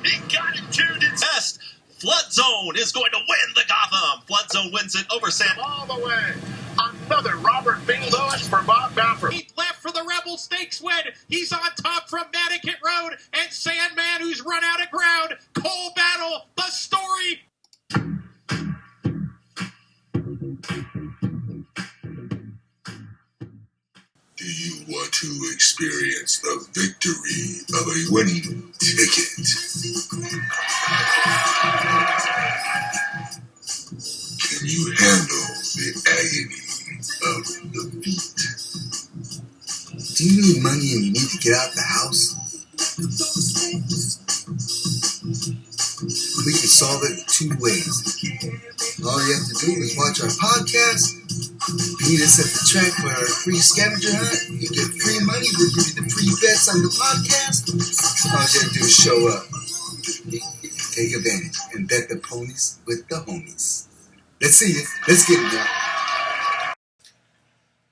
He got it tuned in test. Flood Zone is going to win the Gotham. Flood Zone wins it over Sam all the way. Another Robert B. Lewis for Bob Baffert. He left for the Rebel Stakes win. He's on top from Connecticut Road. And Sandman, who's run out of ground. Coal Battle, the story. Do you want to experience the victory of a winning ticket? Can you handle the agony of defeat? Do you need money and you need to get out the house? We can solve it 2 ways. All you have to do is watch our podcast, meet us at the track for our free scavenger hunt. You get free money, we'll give you the free bets on the podcast. All you have to do is show up. Take advantage and bet the ponies with the homies. Let's see it. Let's get it, y'all.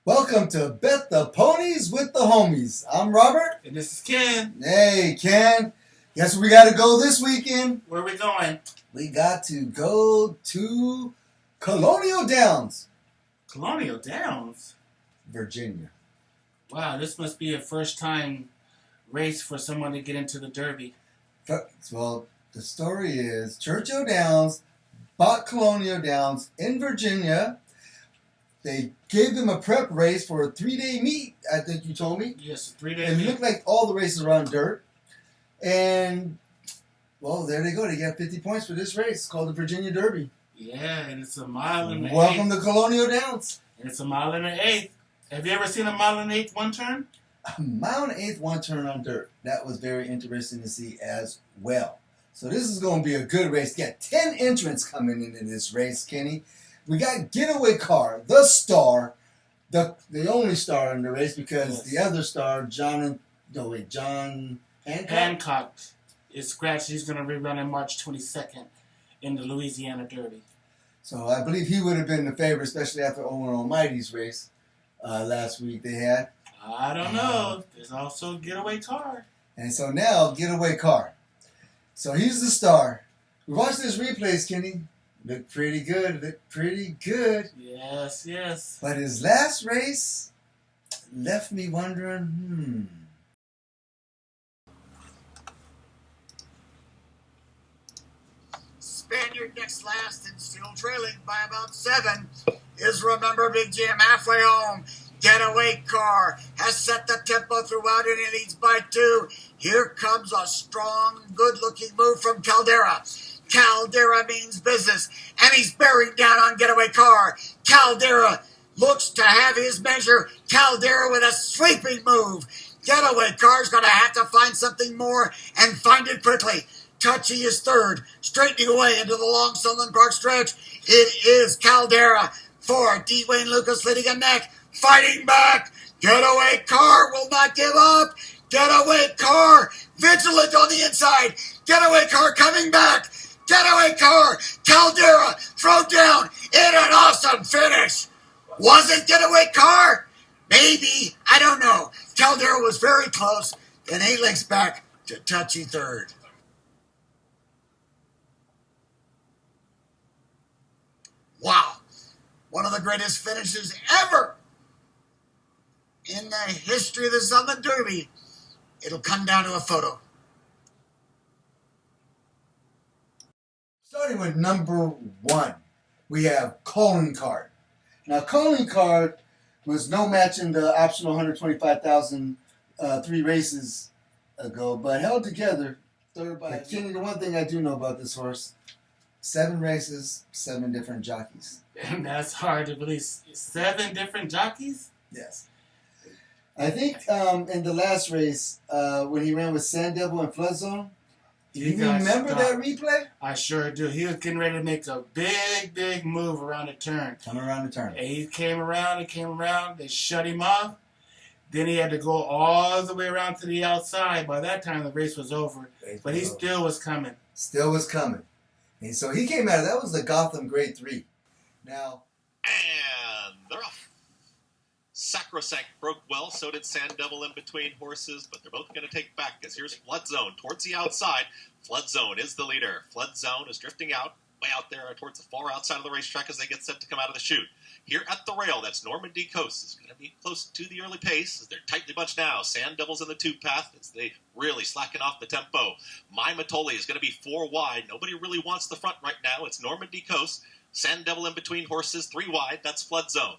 Welcome to Bet the Ponies with the Homies. I'm Robert. And this is Ken. Hey, Ken. Guess where we got to go this weekend? Where are we going? We got to go to Colonial Downs, Colonial Downs? Virginia. Wow, this must be a first-time race for someone to get into the Derby. Well, the story is Churchill Downs bought Colonial Downs in Virginia. They gave them a prep race for a 3-day meet, I think you told me. Yes, a 3-day It meet. looked like all the races were on dirt. And, well, there they go. They got 50 points for this race. It's called the Virginia Derby. Yeah, and it's a mile and an Welcome eighth. to Colonial Downs. And it's a mile and an eighth. Have you ever seen a mile and an eighth one turn? A mile and an eighth, 1 turn on dirt. That was very interesting to see as well. So this is going to be a good race. You got 10 entrants coming into this race, Kenny. We got Getaway Car, the star, the only star in the race because the other star, John Hancock is scratched. He's going to rerun on March 22nd in the Louisiana Derby. So I believe he would have been the favorite, especially after Owen Almighty's race last week they had. I don't know. There's also Getaway Car. And so now, Getaway Car. So he's the star. We watched this replays, Kenny. Looked pretty good. Yes, yes. But his last race left me wondering, Spaniard next last and still trailing by about 7 is Remember Big Jim halfway home. Getaway Car has set the tempo throughout and it leads by 2. Here comes a strong, good-looking move from Caldera. Caldera means business, and he's bearing down on Getaway Car. Caldera looks to have his measure. Caldera with a sweeping move. Getaway Car's going to have to find something more and find it quickly. Touchy is third, straightening away into the long Sunland Park stretch. It is Caldera for D. Wayne Lucas leading a neck, fighting back. Getaway Car will not give up. Getaway Car vigilant on the inside. Getaway Car coming back. Getaway Car, Caldera, throw down in an awesome finish. Was it Getaway Car? Maybe, I don't know. Caldera was very close, and 8 lengths back to Touchy third. Wow, one of the greatest finishes ever in the history of the Sunland Derby. It'll come down to a photo. starting with number 1, we have Calling Card. Now, Calling Card was no match in the optional 125,000 3 races ago, but held together third by Kenny. The one thing I do know about this horse, 7 races, 7 different jockeys. And that's hard to believe. 7 different jockeys? Yes. I think in the last race, when he ran with Sand Devil and Flood Zone, you remember that replay? I sure do. He was getting ready to make a big move around the turn. Coming around the turn. And he came around. They shut him off. Then he had to go all the way around to the outside. By that time, the race was over. But he still was coming. Still was coming. And so he came out of that was the Gotham Grade 3. Now, And they're off. Sacrosanct broke well, so did Sand Devil in between horses, but they're both going to take back as here's Flood Zone towards the outside. Flood Zone is the leader. Flood Zone is drifting out, way out there towards the far outside of the racetrack as they get set to come out of the chute. Here at the rail, that's Normandy Coast. Is going to be close to the early pace as they're tightly bunched now. Sand Devil's in the tube path as they really slacken off the tempo. My Matoli is going to be 4 wide. Nobody really wants the front right now. It's Normandy Coast. Sand Devil in between horses, 3 wide. That's Flood Zone.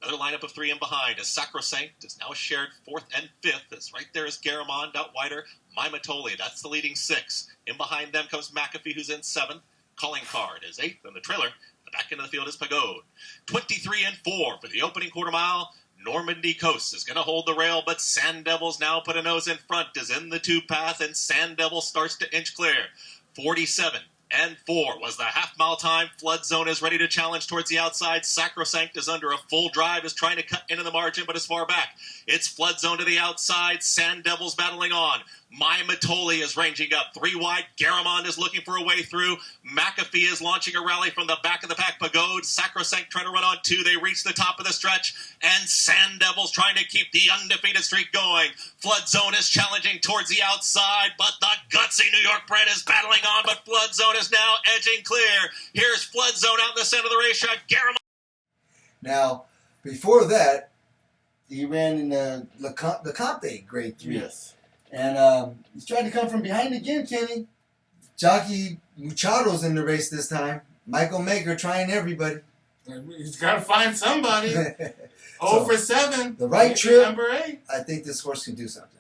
Another lineup of 3 in behind as Sacrosanct is now a shared 4th and 5th. As right there is Garamond out wider. My Matoli, that's the leading 6. In behind them comes McAfee, who's in 7th. Calling Card is 8th, and the trailer. The back end of the field is Pagode. 23 and 4 for the opening quarter mile. Normandy Coast is going to hold the rail, but Sand Devil's now put a nose in front, is in the tube path, and Sand Devil starts to inch clear. 47 and 4 was the half-mile time. Flood Zone is ready to challenge towards the outside. Sacrosanct is under a full drive, is trying to cut into the margin, but is far back. It's Flood Zone to the outside. Sand Devil's battling on. My Matoli is ranging up 3 wide. Garamond is looking for a way through. McAfee is launching a rally from the back of the pack. Pagode, Sacrosanct trying to run on 2. They reach the top of the stretch, and Sand Devil's trying to keep the undefeated streak going. Flood Zone is challenging towards the outside, but the gutsy New York bred is battling on, but Flood Zone is now edging clear. Here's Flood Zone out in the center of the racetrack. Garamond. Now, before that, he ran in the Comte Grade 3. Yes. And he's trying to come from behind again, Kenny. Jockey Machado's in the race this time. Michael Maker trying everybody. He's got to find somebody. So, for 7. The right trip. Number 8. I think this horse can do something.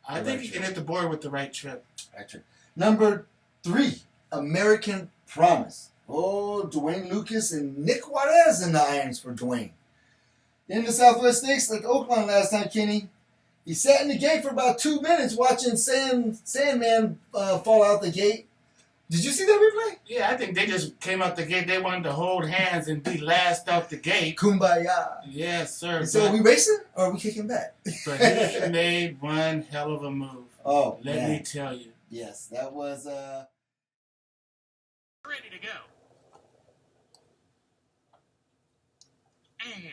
I think he can hit the board with the right trip. Right trip. Number 3, American Promise. Oh, Dwayne Lucas and Nick Juarez in the irons for Dwayne. In the Southwest Stakes, like Oakland last time, Kenny, he sat in the gate for about 2 minutes watching Sandman fall out the gate. Did you see that replay? Yeah, I think they just came out the gate. They wanted to hold hands and be last out the gate. Kumbaya. Yes, sir. So are we racing or are we kicking back? But he made one hell of a move. Oh, Let me tell you. Yes, that was... Ready to go. And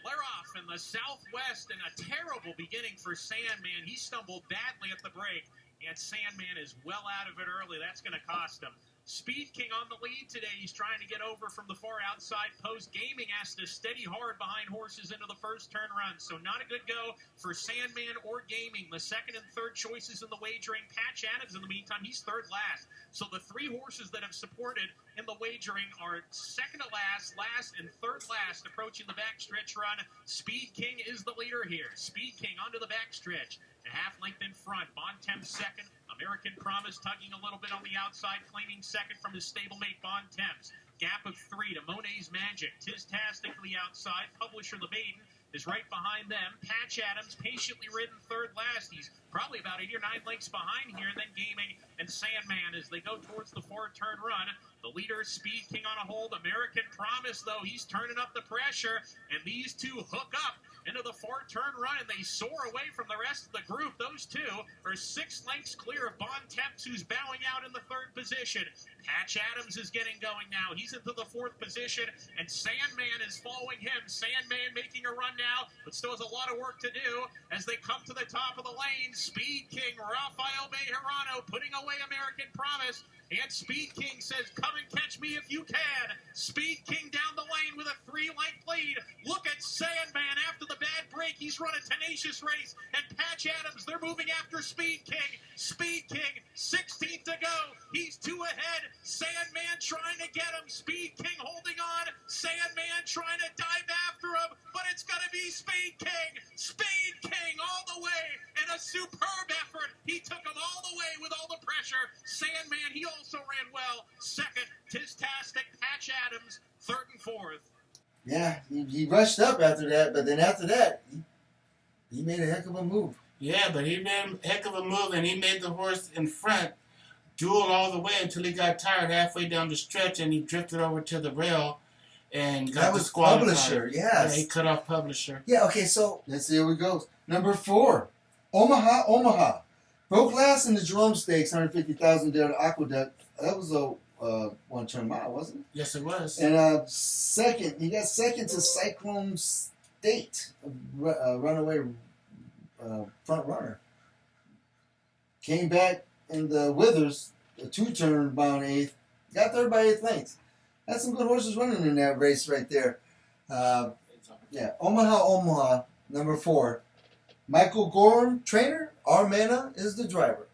we're off in the Southwest, and a terrible beginning for Sandman. He stumbled badly at the break, and Sandman is well out of it early. That's going to cost him. Speed King on the lead today. He's trying to get over from the far outside post. Gaming has to steady hard behind horses into the first turn run. So not a good go for Sandman or Gaming. The second and third choices in the wagering. Patch Adams, in the meantime, he's third last. So the 3 horses that have supported in the wagering are second to last, last, and third last, approaching the backstretch run. Speed King is the leader here. Speed King onto the backstretch. A half length in front. Bontemps second. American Promise tugging a little bit on the outside, claiming second from his stablemate Bontemps. Gap of 3 to Monet's Magic. Tistastic to the outside. Publisher the Maiden is right behind them. Patch Adams patiently ridden third last. He's probably about 8 or 9 lengths behind here. Then Gaming and Sandman as they go towards the 4-turn run. The leader, Speed King on a hold. American Promise, though, he's turning up the pressure. And these 2 hook up into the 4-turn run, and they soar away from the rest of the group. Those 2 are 6 lengths clear of Bontemps, who's bowing out in the 3rd position. Patch Adams is getting going now. He's into the 4th position, and Sandman is following him. Sandman making a run now, but still has a lot of work to do as they come to the top of the lane. Speed King, Rafael Bejarano, putting away American Promise. And Speed King says, come and catch me if you can. Speed King down the lane with a 3-length lead. Look at Sandman after the bad break. He's run a tenacious race. And Patch Adams, they're moving after Speed King. Speed King, 16th to go. He's 2 ahead. Sandman trying to get him. Speed King holding on. Sandman trying to dive after him. But it's going to be Speed King. Speed King all the way. In a superb effort. He took him all the way with all the pressure. Sandman, he also ran well. Second, Tistastic, Patch Adams, 3rd and 4th. Yeah, he rushed up after that, but then after that, he made a heck of a move. Yeah, but he made a heck of a move, and he made the horse in front duel all the way until he got tired halfway down the stretch, and he drifted over to the rail and got That was disqualified. Publisher, yes. Yeah, he cut off Publisher. Yeah, okay, so let's see how it goes. Number 4, Omaha. Broke last in the Jerome Stakes, 150,000 there at Aqueduct. That was a 1-turn mile, wasn't it? Yes, it was. And second, he got second to Cyclone State, runaway front runner. Came back in the Withers, a 2-turn bound 8th. Got third by 8 lengths. Had some good horses running in that race right there. Omaha, number 4. Michael Gorham, trainer. Armena is the driver.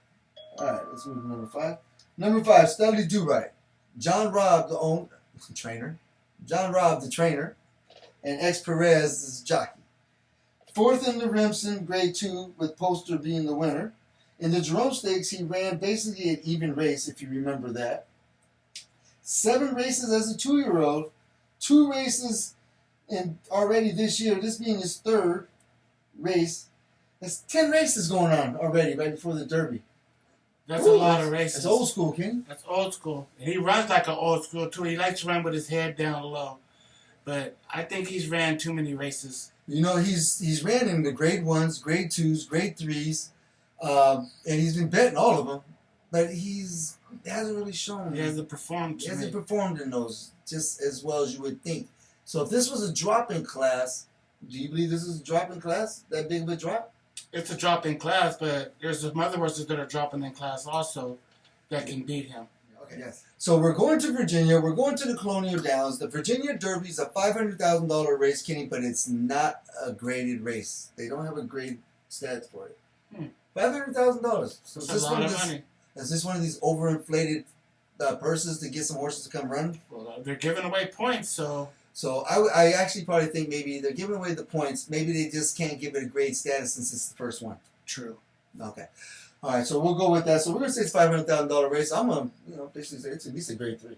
All right, let's move to number 5. Number 5, Studley Do-Right. John Robb, the trainer. John Robb, the trainer. And X Perez is jockey. 4th in the Remsen, grade 2, with Poster being the winner. In the Jerome Stakes, he ran basically an even race, if you remember that. 7 races as a 2-year-old. 2 races already this year, this being his 3rd race. There's 10 races going on already right before the Derby. That's a lot of races. That's old school, King. That's old school. And he runs like an old school, too. He likes to run with his head down low. But I think he's ran too many races. You know, he's ran in the grade 1s, grade 2s, grade 3s, and he's been betting all of them. But he hasn't really shown. He hasn't performed. He hasn't performed in those just as well as you would think. So if this was a drop-in class, do you believe this is a drop-in class? That big of a drop? It's a drop-in class, but there's some other horses that are dropping in class also that can beat him. Okay. Yes. So we're going to Virginia. We're going to the Colonial Downs. The Virginia Derby is a $500,000 race, Kenny, but it's not a graded race. They don't have a grade stats for it. $500,000. So That's a lot of money. Is this one of these overinflated purses to get some horses to come run? Well, they're giving away points, so... So I actually probably think maybe they're giving away the points. Maybe they just can't give it a grade status since it's the first one. True. Okay. All right, so we'll go with that. So we're going to say it's $500,000 race. I'm going to basically say it's at least a grade 3.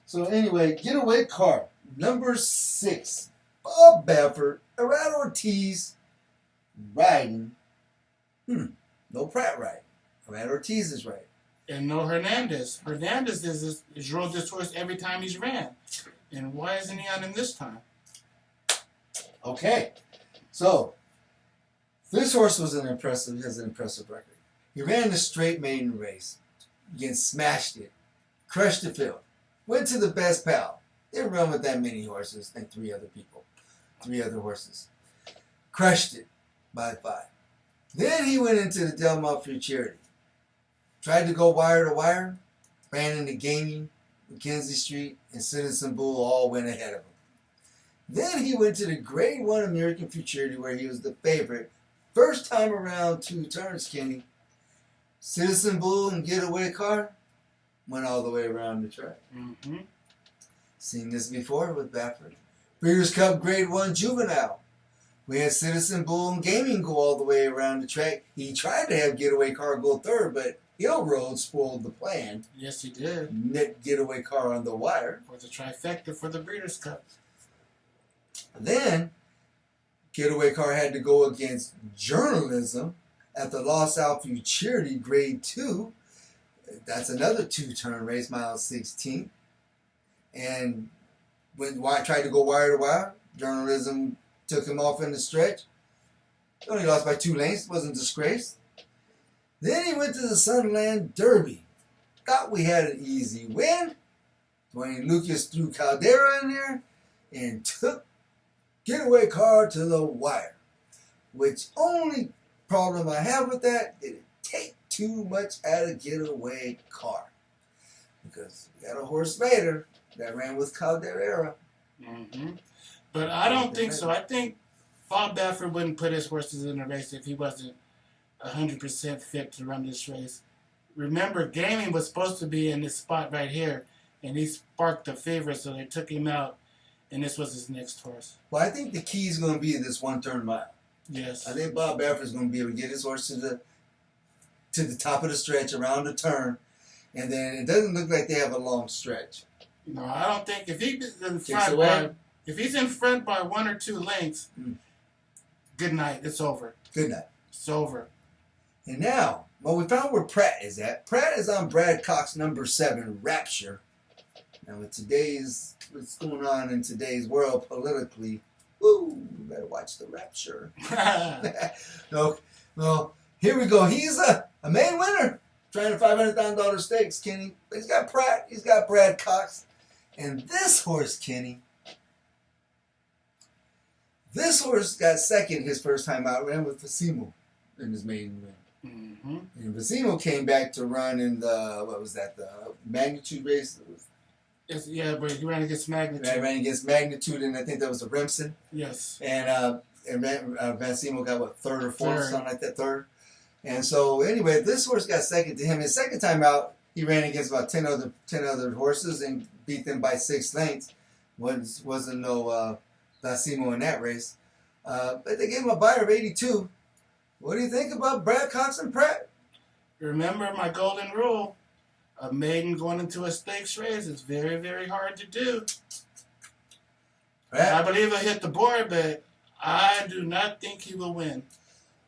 So anyway, getaway car. Number 6, Bob Baffert, Arad Ortiz, riding. No Pratt riding. Arad Ortiz is riding. And no Hernandez. Hernandez is rode this horse every time he's ran. And why isn't he on him this time? Okay. So, this horse has an impressive record. He ran the straight maiden race. Again, smashed it. Crushed the field. Went to the best pal. Didn't run with that many horses. I think 3 other people. 3 other horses. Crushed it by 5. Then he went into the Del Mar Free Charity. Tried to go wire to wire. Ran into Gaming, Mackenzie Street, and Citizen Bull all went ahead of him. Then he went to the Grade 1 American Futurity where he was the favorite. First time around 2 turns, Kenny. Citizen Bull and Getaway Car went all the way around the track. Seen this before with Baffert. Breeders' Cup Grade 1 Juvenile. We had Citizen Bull and Gaming go all the way around the track. He tried to have Getaway Car go 3rd, but Hill Road spoiled the plan. Yes, he did. Net Getaway Car on the wire. For the trifecta for the Breeders' Cup. Then, Getaway Car had to go against Journalism at the Los Al Futurity Grade 2. That's another 2-turn race, mile 16. And when I tried to go wire to wire, Journalism took him off in the stretch. He only lost by 2 lengths, wasn't disgraced. Then he went to the Sunland Derby. Thought we had an easy win. Dwayne Lucas threw Caldera in there and took Getaway Car to the wire. Which only problem I have with that, did it take too much out of Getaway Car? Because we got a horse later that ran with Caldera. But I don't think so. I think Bob Baffert wouldn't put his horses in the race if he wasn't 100% fit to run this race. Remember, Gaming was supposed to be in this spot right here, and he sparked the favorite, so they took him out, and this was his next horse. Well, I think the key is going to be this 1-turn mile. Yes. I think Bob Baffert is going to be able to get his horse to the top of the stretch, around the turn, and then it doesn't look like they have a long stretch. No, I don't think if he's in front by 1 or 2 lengths, good night. It's over. Good night. It's over. And now, well, we found where Pratt is at. Pratt is on Brad Cox number 7, Rapture. Now, with what's going on in today's world politically, you better watch the Rapture. Well, here we go. He's a main winner. Trying a $500,000 stakes, Kenny. He's got Pratt. He's got Brad Cox. And this horse, Kenny, This horse got second his first time out, ran with Facimo in his maiden win. Mm-hmm. And Facimo came back to run in the, the Magnitude race? Yeah, but he ran against Magnitude. He ran against Magnitude, and I think that was the Remsen. Yes. And Facimo got, third or fourth, something like that, third. And so, anyway, this horse got second to him. His second time out, he ran against about 10 other horses and beat them by 6 lengths. Wasn't no Facimo in that race. But they gave him a buyer of 82. What do you think about Brad Cox and Pratt? Remember my golden rule. A maiden going into a stakes race is very, very hard to do. Pratt? I believe he'll hit the board, but I do not think he will win.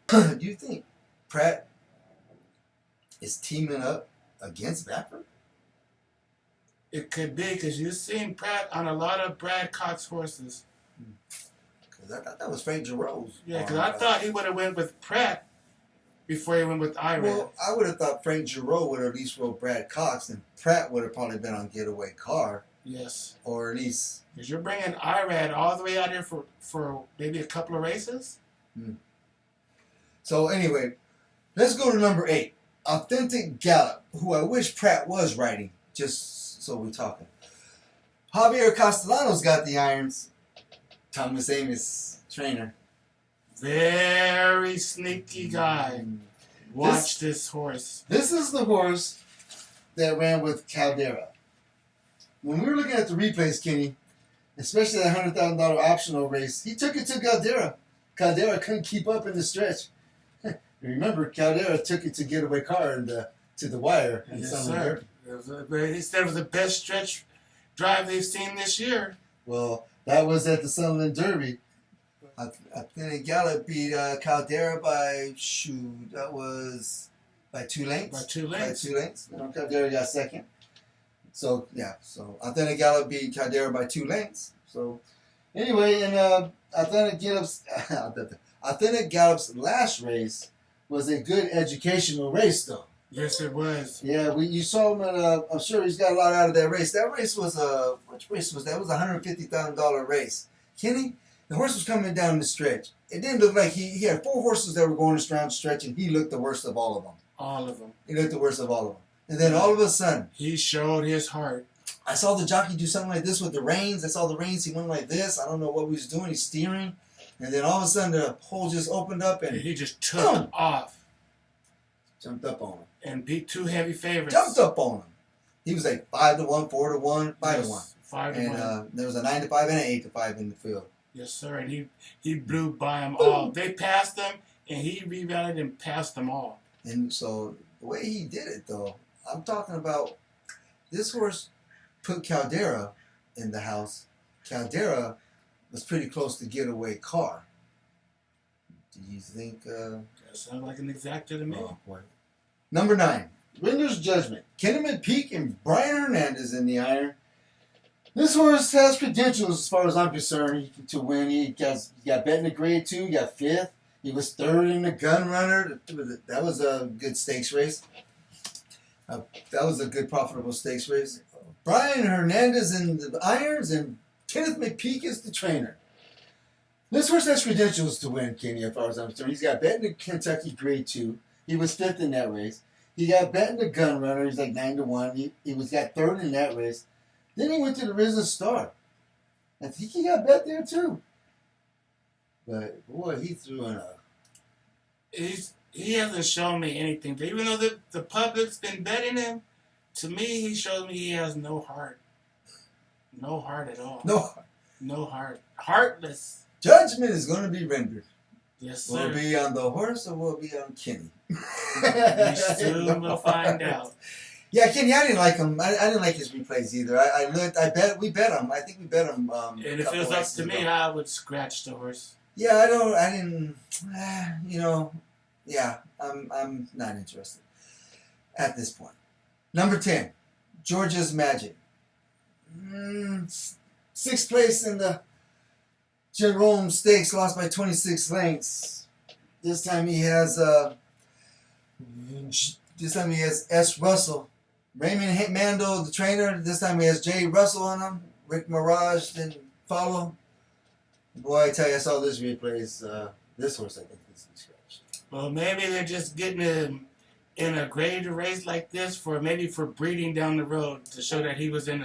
Do you think Pratt is teaming up against Baffer? It could be, because you've seen Pratt on a lot of Brad Cox horses. Because I thought that was Frank Giroux. Yeah, because I thought he would have went with Pratt before he went with Irad. Well, I would have thought Frank Giroux would have at least rode Brad Cox, and Pratt would have probably been on Getaway Car. Yes. Or at least... Because you're bringing Irad all the way out here for maybe a couple of races? So anyway, let's go to number 8. Authentic Gallop, who I wish Pratt was riding, just so we're talking. Javier Castellanos got the irons. Thomas Amos, trainer. Very sneaky guy. Watch this horse. This is the horse that ran with Caldera. When we were looking at the replays, Kenny, especially that $100,000 optional race, he took it to Caldera. Caldera couldn't keep up in the stretch. Remember, Caldera took it to Getaway Car and to the wire. Yes, sir. He said it was the best stretch drive they've seen this year. Well, that was at the Sunderland Derby. Authentic Gallop beat Caldera by, that was by 2 lengths. By 2 lengths. By 2 lengths. Caldera got second. So, yeah. So, Authentic Gallop beat Caldera by 2 lengths. So, anyway, and Authentic Gallop's last race was a good educational race, though. Yes, it was. Yeah, you saw him at, I'm sure he's got a lot out of that race. That race was which race was that? It was a $150,000 race. Kenny, the horse was coming down the stretch. It didn't look like he had 4 horses that were going down the stretch, and he looked the worst of all of them. All of them. He looked the worst of all of them. And then all of a sudden, he showed his heart. I saw the jockey do something like this with the reins. I saw the reins. He went like this. I don't know what he was doing. He's steering. And then all of a sudden, the hole just opened up, and he just took off. Jumped up on him. And beat 2 heavy favorites. Jumped up on him. He was like 5-1, 4-1, 5-1. 5-1. And there was a 9-5 and an 8-5 in the field. Yes, sir. And he blew by them all. They passed them, and he rebounded and passed them all. And so the way he did it, though, I'm talking about this horse put Caldera in the house. Caldera was pretty close to Getaway Car. Do you think... that sounds like an exacta to me. Oh, boy. Number 9, Winner's Judgment. Kenneman Peak and Brian Hernandez in the iron. This horse has credentials as far as I'm concerned to win. He got bet in the grade 2, he got 5th. He was 3rd in the Gun Runner. That was a good stakes race. That was a good profitable stakes race. Brian Hernandez in the irons and Kenneth McPeak is the trainer. This horse has credentials to win, Kenny, as far as I'm concerned. He's got bet in the Kentucky grade 2. He was 5th in that race. He got bet in the Gun Runner. He's like 9-1. He got 3rd in that race. Then he went to the Risen Star. I think he got bet there too. But boy, he threw in a. He hasn't shown me anything. But even though the public's been betting him, to me he shows me he has no heart. No heart at all. No heart. Heartless. Judgment is going to be rendered. Yes, sir. Will it be on the horse or will it be on Kenny? We soon will find out. Yeah, Kenny, I didn't like him. I didn't like his replays either. We bet him. I think we bet him. And if it was up to me, I would scratch the horse. Yeah, I didn't. Yeah, I'm not interested at this point. Number 10, Georgia's Magic. 6th place in the Jerome Stakes, lost by 26 lengths. This time he has S. Russell. Raymond Mando, the trainer. This time he has Jay Russell on him. Rick Mirage didn't follow. Boy, I tell you, I saw this replays. This horse, I think, needs to be scratched. Well, maybe they're just getting him in a graded race like this for breeding down the road to show that he was in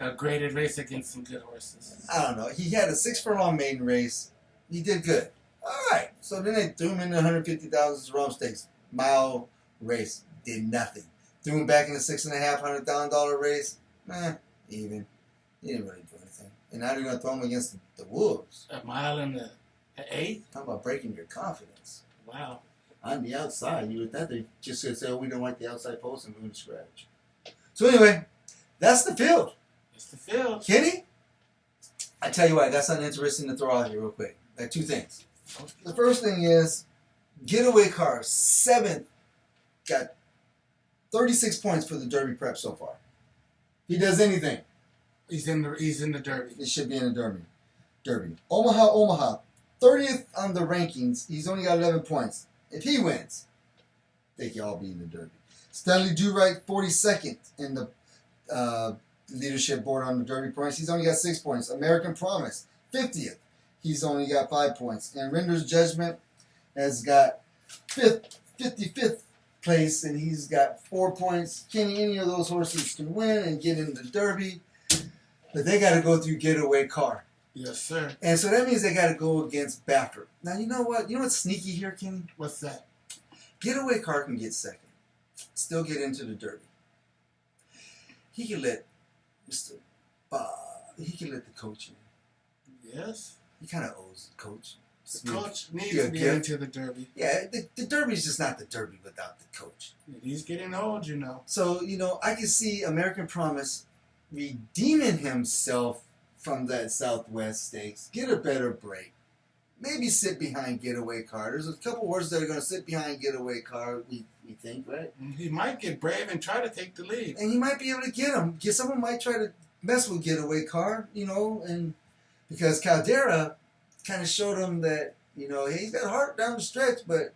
a graded race against some good horses. I don't know. He had a 6 furlong maiden race. He did good. All right. So then they threw him in the 150,000 Rome Stakes mile race. Did nothing. Threw him back in the $6,500 race. Even. He didn't really do anything. And now they're going to throw him against the Wolves. A mile in the eighth? Talk about breaking your confidence. Wow. On the outside, you would think they just going to say, oh, we don't like the outside post and we're going to scratch. So anyway, that's the field. It's the field. Kenny, I tell you what, I got something interesting to throw out here real quick. Like 2 things. The first thing is, Getaway Car, 7th, got 36 points for the Derby prep so far. He does anything. He's in the Derby. It should be in the Derby. Omaha, 30th on the rankings. He's only got 11 points. If he wins, they can all be in the Derby. Stanley Do-Right, 42nd in the leadership board on the Derby points. He's only got 6 points. American Promise, 50th. He's only got 5 points. And Render's Judgment has got 55th place, and he's got 4 points. Any of those horses can win and get in the Derby, but they got to go through Getaway Car. Yes, sir. And so that means they got to go against Baffert. Now, you know what? You know what's sneaky here, Kenny? What's that? Getaway Car can get second. Still get into the Derby. He can let Mr. Bob, he can let the coach in. Yes. He kind of owes the coach. The coach needs to be into the Derby. Yeah, the Derby's just not the Derby without the coach. He's getting old, you know. So, I can see American Promise redeeming himself from that Southwest Stakes, get a better break. Maybe sit behind Getaway Car. There's a couple horses that are going to sit behind Getaway Car, we think, right? He might get brave and try to take the lead. And he might be able to get him. Someone might try to mess with Getaway Car, and because Caldera kind of showed him that, he's got heart down the stretch, but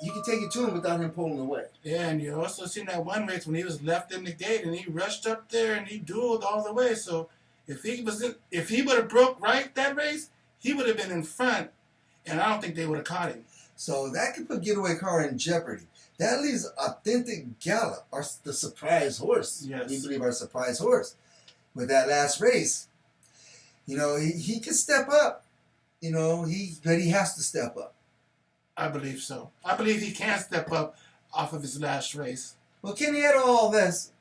you can take it to him without him pulling away. Yeah, and you also seen that one race when he was left in the gate and he rushed up there and he dueled all the way. So if he would have broke right that race, he would have been in front, and I don't think they would have caught him. So that could put Getaway Car in jeopardy. That leaves Authentic Gallop, the surprise horse. Yes. We believe our surprise horse. With that last race, he could step up. But he has to step up. I believe so. I believe he can step up off of his last race. Well, Kenny, out of all this,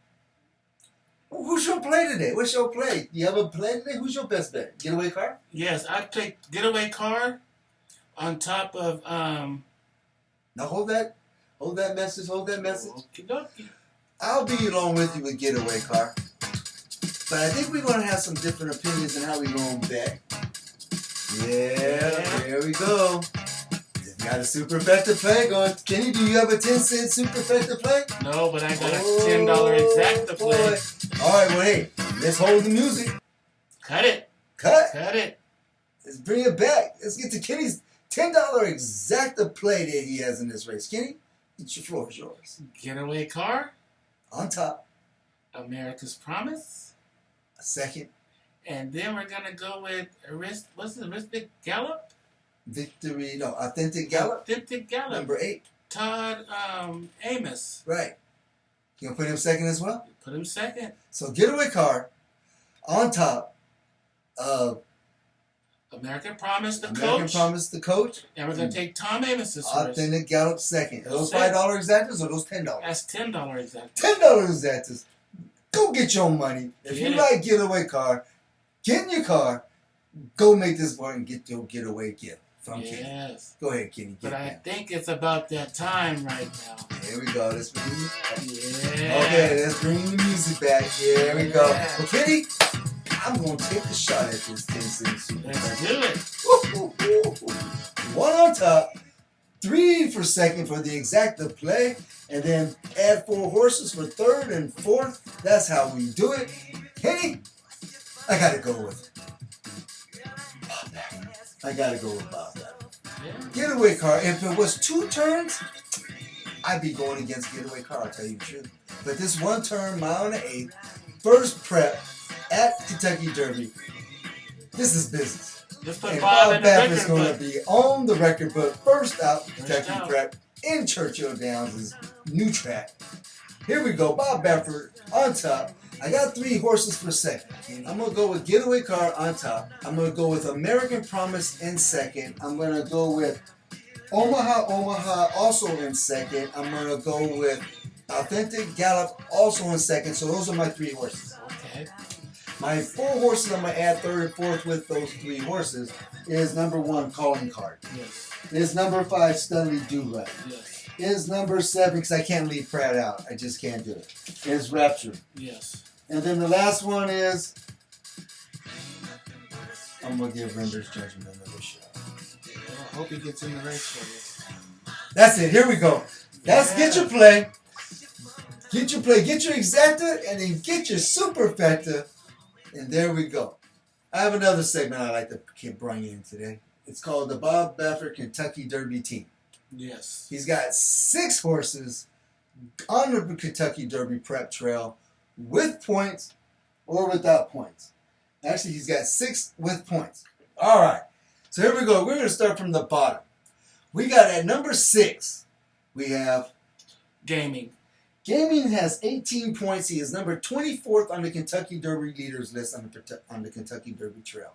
who's your play today? What's your play? You have a play today? Who's your best bet? Getaway Car? Yes, I'd take Getaway Car on top of Now hold that message. Okey-dokey. I'll be along with you with Getaway Car. But I think we're going to have some different opinions on how we're going to bet. Yeah, there we go. Got a super effective play going. Kenny, do you have a 10-cent super effective play? No, but I got a $10 exacta play. All right, well, hey, let's hold the music. Cut it. Cut it. Let's bring it back. Let's get to Kenny's $10 exacta play that he has in this race. Kenny, it's your floor is yours. Getaway Car. On top. America's Promise. A second. And then we're going to go with Authentic Gallop? Authentic Gallop. Authentic Gallop. Number 8. Todd Amos. Right. You going to put him second as well? Put him second. So Getaway Car on top of American Promise, the American coach. Promise, the coach. And we're going to take Tom Amos's first. Authentic Gallop second. Are those $5 exactas or those $10? That's $10 exactas. $10 exactas. Go get your money. If you like Getaway Car, get in your car. Go make this work and get your getaway gift from Kenny. Yes. Go ahead, Kenny. But I think it's about that time right now. Here we go. Let's bring Yeah. Okay, let's bring the music back. Here we go. Well, Kenny, I'm going to take a shot at this 10-cent super. Let's do it. 1 on top, 3 for second for the exacta play, and then add 4 horses for third and fourth. That's how we do it. Kenny, I got to go with Bob Baffert. I got to go with Bob Baffert. Getaway Car, if it was 2 turns, I'd be going against Getaway Car, I'll tell you the truth. But this 1 turn, mile and an eighth, first prep at Kentucky Derby, this is business. Let's put And Bob Bob in the Baffert's record going to book. be on the record book. First out, Kentucky out. Prep in Churchill Downs' new track. Here we go. Bob Baffert on top. I got 3 horses for second. I'm going to go with Getaway Car on top. I'm going to go with American Promise in second. I'm going to go with Omaha also in second. I'm going to go with Authentic Gallop also in second. So those are my 3 horses. Okay. My 4 horses I'm going to add third and fourth with those 3 horses is number 1, Calling Card. Yes. Is number 5, Studley Do Right. Yes. Is number 7, because I can't leave Pratt out. I just can't do it. Is Rapture. Yes. And then the last one is, I'm going to give Render's Judgment another shot. I hope he gets in the race for you. That's it. Here we go. Get your play. Get your play. Get your exacta, and then get your superfecta. And there we go. I have another segment I like to bring in today. It's called the Bob Baffert Kentucky Derby Team. Yes. He's got 6 horses on the Kentucky Derby prep trail with points or without points. Actually, he's got 6 with points. All right. So here we go. We're going to start from the bottom. We got at number 6, we have Gaming. Gaming has 18 points. He is number 24th on the Kentucky Derby leaders list on the Kentucky Derby trail.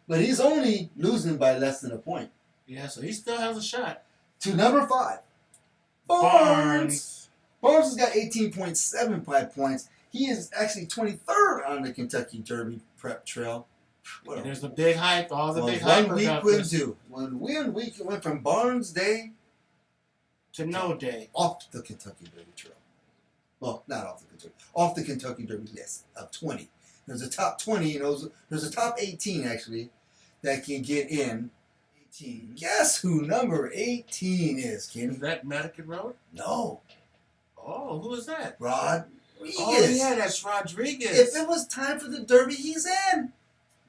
But he's only losing by less than a point. Yeah, so he still has a shot. To number 5, Barnes. Barnes has got 18.75 points. He is actually 23rd on the Kentucky Derby prep trail. And there's the big hype, all the big one hype week about wouldn't this. do. One week it went from Barnes Day To no day. off the Kentucky Derby trail. Well, not off the Kentucky Derby list of 20. There's a top 20, there's a top 18 actually that can get in. 18. Guess who number 18 is, Kenny? Is that Medicaid Road? No, Oh, who is that? Rodriguez. Oh, yeah, that's Rodriguez. If it was time for the Derby, he's in.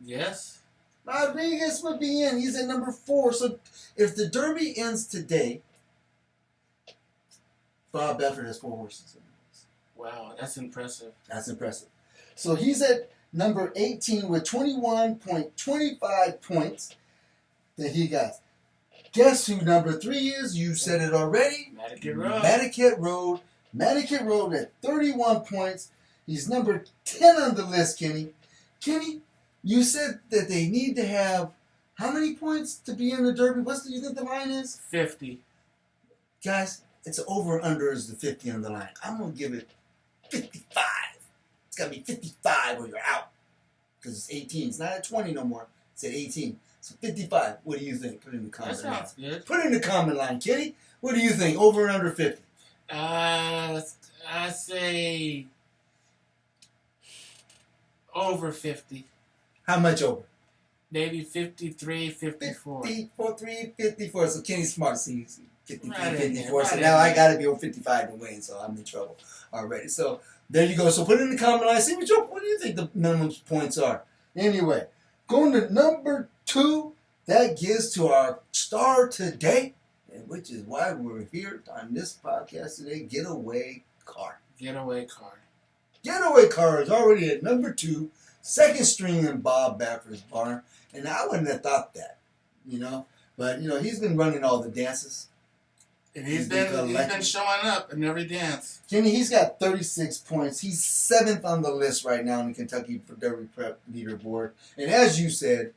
Yes. Rodriguez would be in. He's at number 4. So if the Derby ends today, Bob Baffert has 4 horses in it. Wow, that's impressive. That's impressive. So he's at number 18 with 21.25 points that he got. Guess who number 3 is? You said it already. Medicaid Road. Medicaid Road. Medicaid Road at 31 points. He's number 10 on the list, Kenny. Kenny, you said that they need to have how many points to be in the Derby? Do you think the line is? 50. Guys, it's over and under is the 50 on the line. I'm going to give it 55. It's got to be 55 or you're out. Because it's 18. It's not at 20 no more. It's at 18. So 55. What do you think? Put it in the comment That sounds good. Put it in the comment line, Kenny. What do you think? Over and under 50? I say over 50. How much over? Maybe 53, 54. 54. So Kenny's smart. See, 53, Right in 54. there, So right now in I there. got to be over 55 to win. So I'm in trouble already. So there you go. So put it in the comment line. See what do you think the minimum points are? Anyway, going to number 2. That gives to our star today, and which is why we're here on this podcast today, Getaway Car. Getaway car. Getaway Car is already at number 2, second string in Bob Baffert's barn. And I wouldn't have thought that, But, he's been running all the dances. And he's been showing up in every dance. Kenny, he's got 36 points. He's 7th on the list right now in the Kentucky Derby Prep leaderboard. And as you said,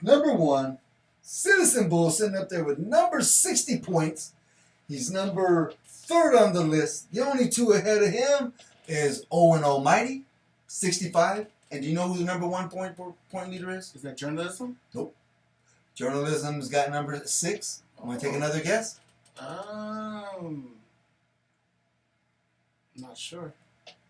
number 1, Citizen Bull sitting up there with number 60 points. He's number 3rd on the list. The only 2 ahead of him is Owen Almighty, 65. And do you know who the number 1 point leader is? Is that journalism? Nope. Journalism's got number 6. Want to take another guess? Not sure.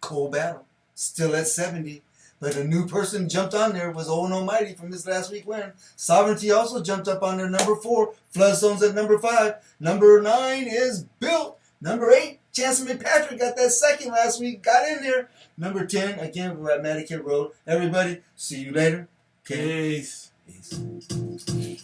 Cole Battle, still at 70. But a new person jumped on there was Owen Almighty from this last week win. Sovereignty also jumped up on there, number 4. Floodstone's at number 5. Number 9 is Built. Number 8, Chancellor McPatrick got that second last week, got in there. Number 10, again, we're at Medicaid Road. Everybody, see you later. Peace. Peace.